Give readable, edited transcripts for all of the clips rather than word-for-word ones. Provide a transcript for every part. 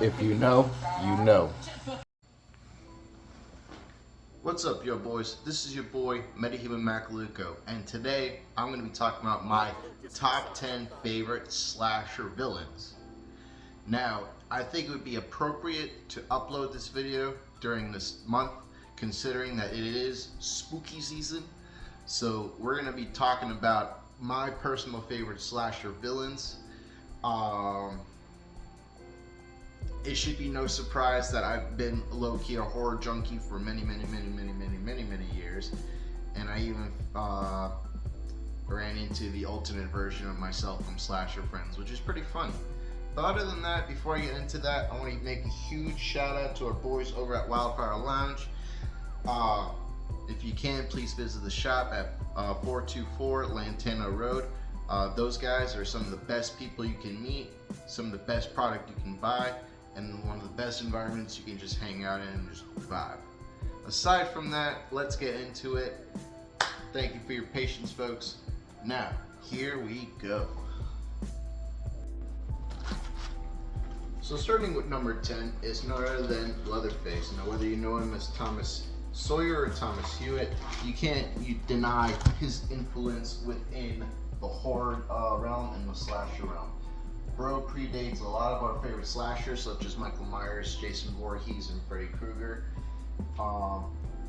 If you know, you know. What's up, yo boys? This is your boy, Metahuman Macaluco, and today I'm going to be talking about my top 10 favorite slasher villains. Now, I think it would be appropriate to upload this video during this month, considering that it is spooky season. So we're going to be talking about my personal favorite slasher villains. It should be no surprise that I've been low-key a horror junkie for many years, and I even ran into the alternate version of myself from Slasher Friends, which is pretty funny. But other than that, before I get into that, I want to make a huge shout out to our boys over at Wildfire Lounge. If you can, please visit the shop at 424 Lantana Road. Those guys are some of the best people you can meet, some of the best product you can buy, and one of the best environments you can just hang out in and just vibe. Aside from that, let's get into it. Thank you for your patience, folks. Now, here we go. So starting with number 10 is none other than Leatherface. Now, whether you know him as Thomas Sawyer or Thomas Hewitt, you can't deny his influence within the horror realm and the slasher realm. Bro predates a lot of our favorite slashers, such as Michael Myers, Jason Voorhees, and Freddy Krueger.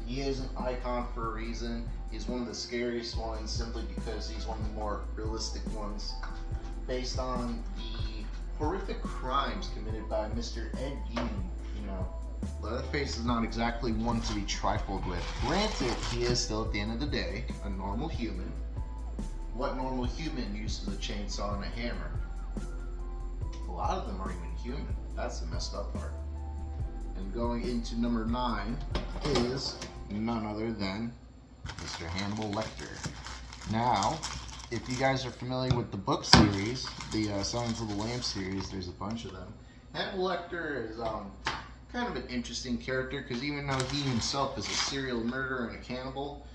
He is an icon for a reason. He's one of the scariest ones simply because he's one of the more realistic ones, based on the horrific crimes committed by Mr. Ed Gein. You know, Leatherface is not exactly one to be trifled with. Granted, he is still, at the end of the day, a normal human. What normal human uses a chainsaw and a hammer? A lot of them aren't even human. That's the messed up part. And going into number 9 is none other than Mr. Hannibal Lecter. Now, if you guys are familiar with the book series, the Silence of the Lambs series, there's a bunch of them. Hannibal Lecter is kind of an interesting character because even though he himself is a serial murderer and a cannibal,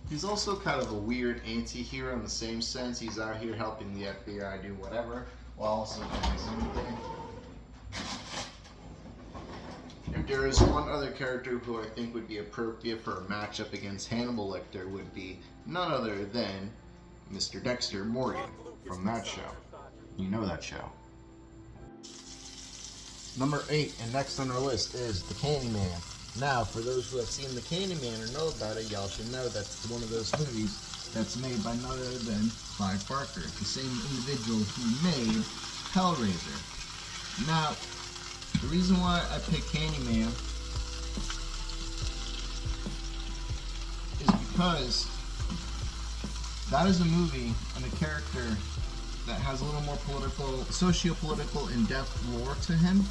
he's also kind of a weird anti-hero in the same sense. He's out here helping the FBI do whatever, while also doing his own thing. If there is one other character who I think would be appropriate for a matchup against Hannibal Lecter, would be none other than Mr. Dexter Morgan from that show. You know that show. Number 8, and next on our list, is the Candyman. Now, for those who have seen the Candyman or know about it, y'all should know that's one of those movies that's made by none other than Clive Barker, the same individual who made Hellraiser. Now, the reason why I picked Candyman is because that is a movie and a character that has a little more political, socio-political, in-depth lore to him.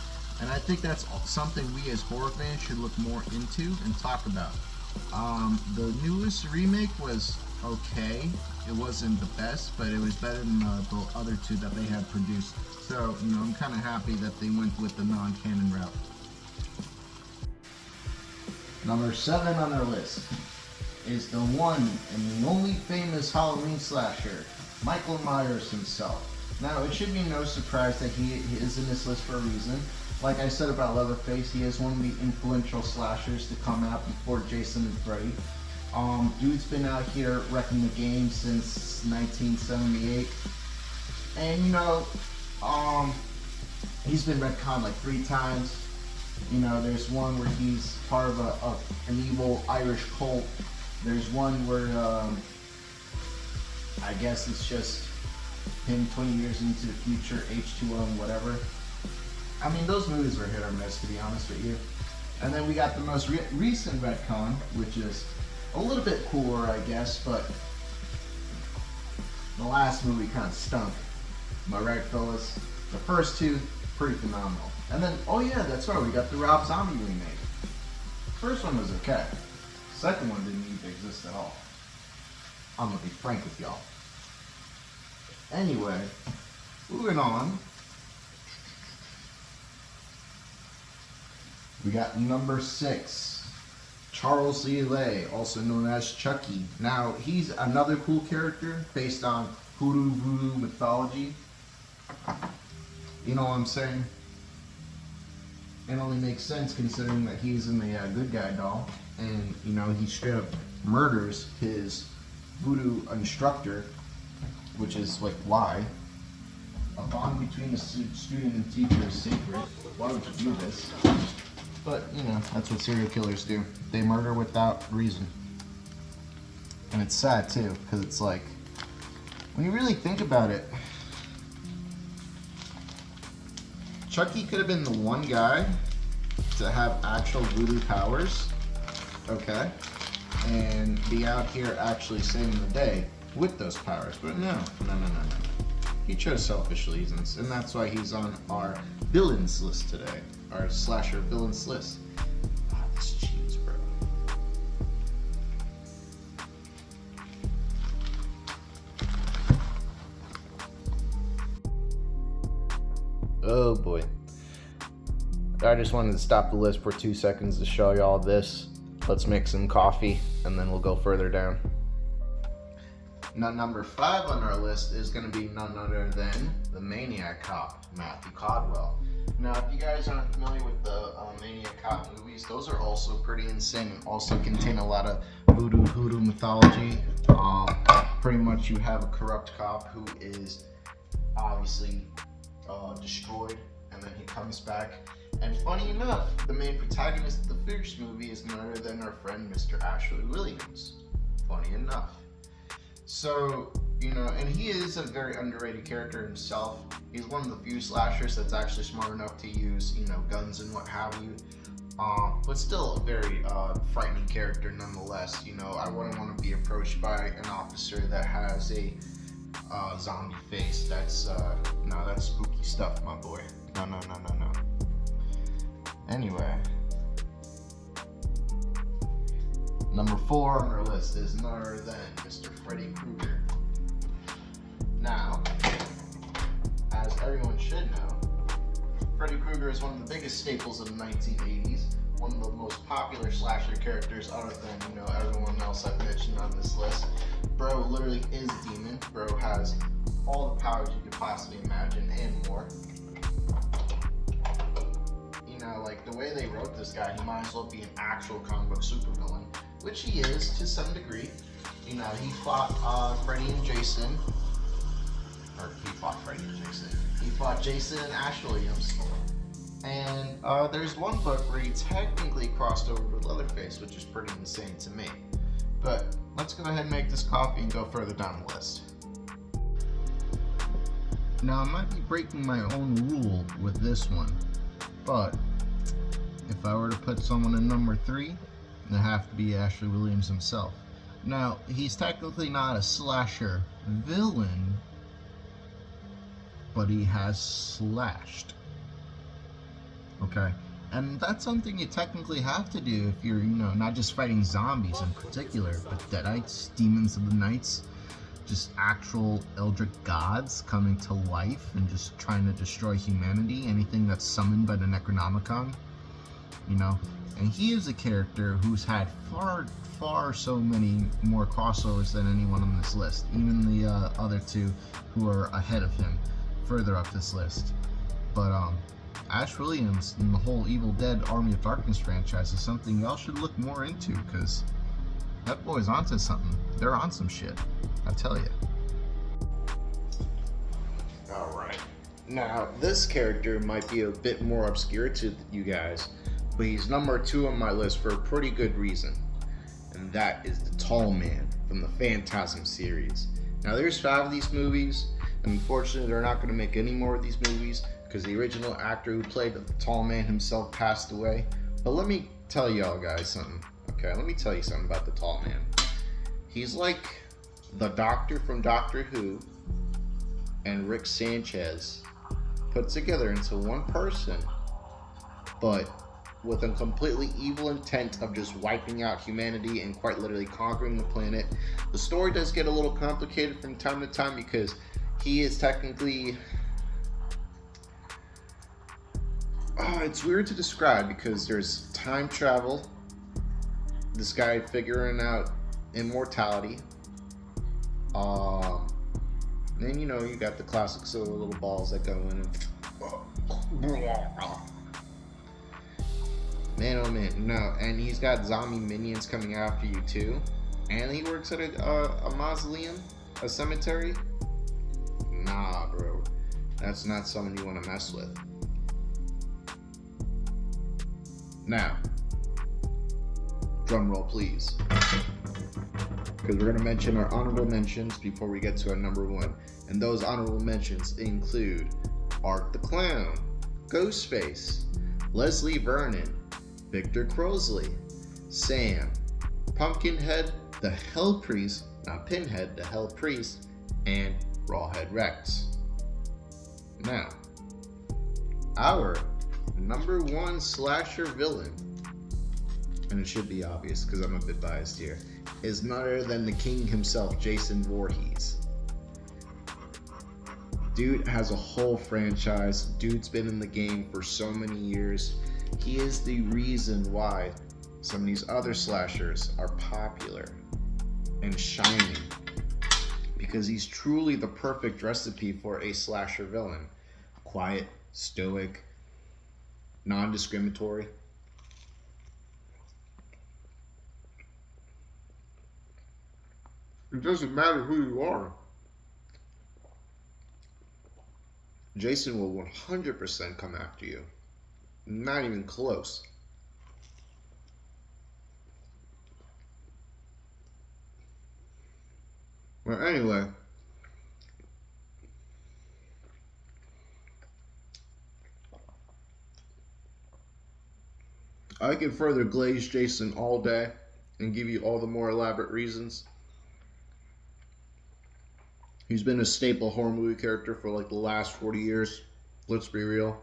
And I think that's something we as horror fans should look more into and talk about. The newest remake was okay. It wasn't the best, but it was better than the other two that they had produced. So, you know, I'm kind of happy that they went with the non-canon route. Number 7 on our list is the one and the only famous Halloween slasher, Michael Myers himself. Now, it should be no surprise that he is in this list for a reason. Like I said about Leatherface, he is one of the influential slashers to come out before Jason and Freddy. Dude's been out here wrecking the game since 1978. And you know, he's been retconned like 3 times. You know, there's one where he's part of an evil Irish cult. There's one where I guess it's just him 20 years into the future, H2O and whatever. I mean, those movies were hit or miss, to be honest with you. And then we got the most recent retcon, which is a little bit cooler, I guess, but the last movie kind of stunk. Am I right, fellas? The first 2, pretty phenomenal. And then, oh yeah, that's right, we got the Rob Zombie remake. First one was okay. Second one didn't need to exist at all. I'm gonna be frank with y'all. Anyway, moving on. We got number 6, Charles Lee Lay, also known as Chucky. Now, he's another cool character based on hoodoo voodoo mythology. You know what I'm saying? It only makes sense considering that he's in the good guy doll, and you know he straight up murders his voodoo instructor, which is like why a bond between a student and teacher is sacred. Why would you do this? But you know that's what serial killers do. They murder without reason, and it's sad too because it's like when you really think about it. Chucky could have been the one guy to have actual voodoo powers, okay, and be out here actually saving the day with those powers. But no. He chose selfish reasons, and that's why he's on our villains list today, our slasher villains list. Ah, this cheese, bro. Oh boy. I just wanted to stop the list for 2 seconds to show y'all this. Let's make some coffee and then we'll go further down. Now, number 5 on our list is going to be none other than the Maniac Cop, Matthew Caldwell. Now, if you guys aren't familiar with the Maniac Cop movies, those are also pretty insane and also contain a lot of hoodoo mythology. Pretty much you have a corrupt cop who is obviously destroyed, and then he comes back. And funny enough, the main protagonist of the first movie is none other than our friend Mr. Ashley Williams. Funny enough. So, you know, and he is a very underrated character himself. He's one of the few slashers that's actually smart enough to use, you know, guns and what have you. But still a very frightening character nonetheless. You know, I wouldn't want to be approached by an officer that has a zombie face. That's no, that's spooky stuff, my boy. No. Anyway, number 4 on our list is none other than Mr. Freddy Krueger. Now, as everyone should know, Freddy Krueger is one of the biggest staples of the 1980s, one of the most popular slasher characters other than, you know, everyone else I've mentioned on this list. Bro literally is a demon. Bro has all the powers you could possibly imagine and more. You know, like the way they wrote this guy, he might as well be an actual comic book supervillain, which he is to some degree. You know, he fought Freddy and Jason. Or he fought Freddy and Jason. He fought Jason and Ash Williams. And there's one book where he technically crossed over with Leatherface, which is pretty insane to me. But let's go ahead and make this coffee and go further down the list. Now, I might be breaking my own rule with this one, but if I were to put someone in number 3, it'd have to be Ashley Williams himself. Now, he's technically not a slasher villain, but he has slashed. Okay? And that's something you technically have to do if you're, you know, not just fighting zombies in particular, but deadites, demons of the nights, just actual eldritch gods coming to life and just trying to destroy humanity, anything that's summoned by the Necronomicon, you know. And he is a character who's had far so many more crossovers than anyone on this list, even the other 2 who are ahead of him further up this list. But Ash Williams and the whole Evil Dead Army of Darkness franchise is something y'all should look more into, because that boy's onto something. They're on some shit, I tell you. Alright. Now, this character might be a bit more obscure to you guys, but he's number 2 on my list for a pretty good reason. And that is the Tall Man from the Phantasm series. Now, there's 5 of these movies, and unfortunately they're not going to make any more of these movies because the original actor who played the Tall Man himself passed away. But let me tell y'all guys something. Okay, let me tell you something about the Tall Man. He's like the Doctor from Doctor Who and Rick Sanchez put together into one person, but with a completely evil intent of just wiping out humanity and quite literally conquering the planet. The story does get a little complicated from time to time because he is technically... it's weird to describe because there's time travel, this guy figuring out immortality, then you know you got the classic silver little balls that go in and Man, oh man, no. And he's got zombie minions coming after you too. And he works at a mausoleum, a cemetery. Nah, bro. That's not someone you want to mess with. Now, drum roll, please. Because we're going to mention our honorable mentions before we get to our number one. And those honorable mentions include Art the Clown, Ghostface, Leslie Vernon, Victor Crosley, Sam, Pumpkinhead, the Hell Priest, not Pinhead, the Hell Priest, and Rawhead Rex. Now, our number one slasher villain, and it should be obvious because I'm a bit biased here, is none other than the king himself, Jason Voorhees. Dude has a whole franchise. Dude's been in the game for so many years. He is the reason why some of these other slashers are popular and shining, because he's truly the perfect recipe for a slasher villain. Quiet, stoic, non-discriminatory. It doesn't matter who you are. Jason will 100% come after you. Not even close. Well, anyway. I can further glaze Jason all day and give you all the more elaborate reasons. He's been a staple horror movie character for like the last 40 years. Let's be real.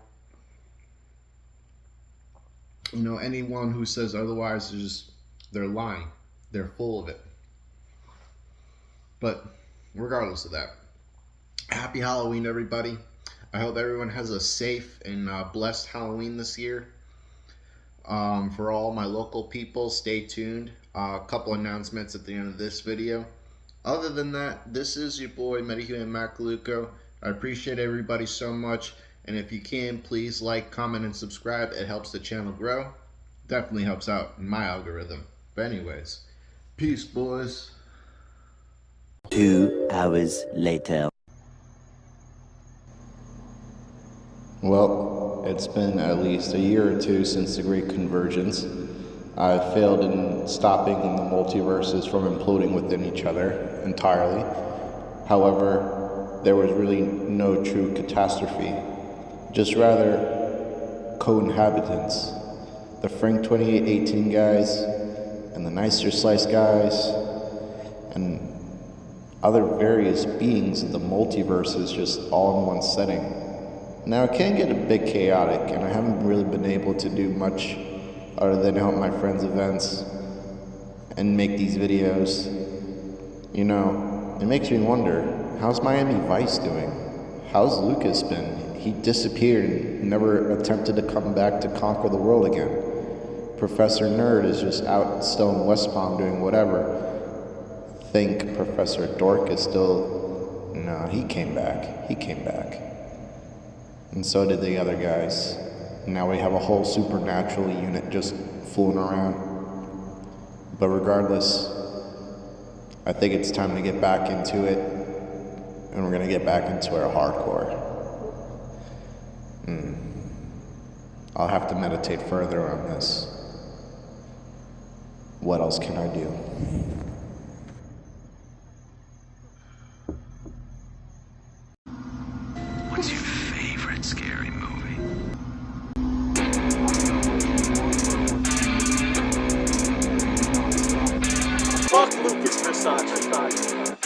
You know, anyone who says otherwise they're lying. They're full of it. But regardless of that, happy Halloween, everybody. I hope everyone has a safe and blessed Halloween this year. For all my local people, stay tuned. A couple announcements at the end of this video. Other than that, this is your boy Metahuman Macaluco. I appreciate everybody so much, and if you can, please like, comment, and subscribe. It helps the channel grow. Definitely helps out in my algorithm. But anyways, peace, boys. 2 hours later. Well, it's been at least a year or two since the Great Convergence. I failed in stopping the multiverses from imploding within each other entirely. However, there was really no true catastrophe, just rather co-inhabitants. The Frank 2818 guys, and the Nicer Slice guys, and other various beings of the multiverses just all in one setting. Now, it can get a bit chaotic, and I haven't really been able to do much other than help my friends' events and make these videos. You know, it makes me wonder, how's Miami Vice doing? How's Lucas been? He disappeared and never attempted to come back to conquer the world again. Professor Nerd is just out still in West Palm doing whatever. Think Professor Dork is still... No, he came back. He came back. And so did the other guys. Now we have a whole supernatural unit just fooling around. But regardless, I think it's time to get back into it, and we're gonna get back into our hardcore. I'll have to meditate further on this. What else can I do? What's your favorite scary movie? Fuck Lucas Versace.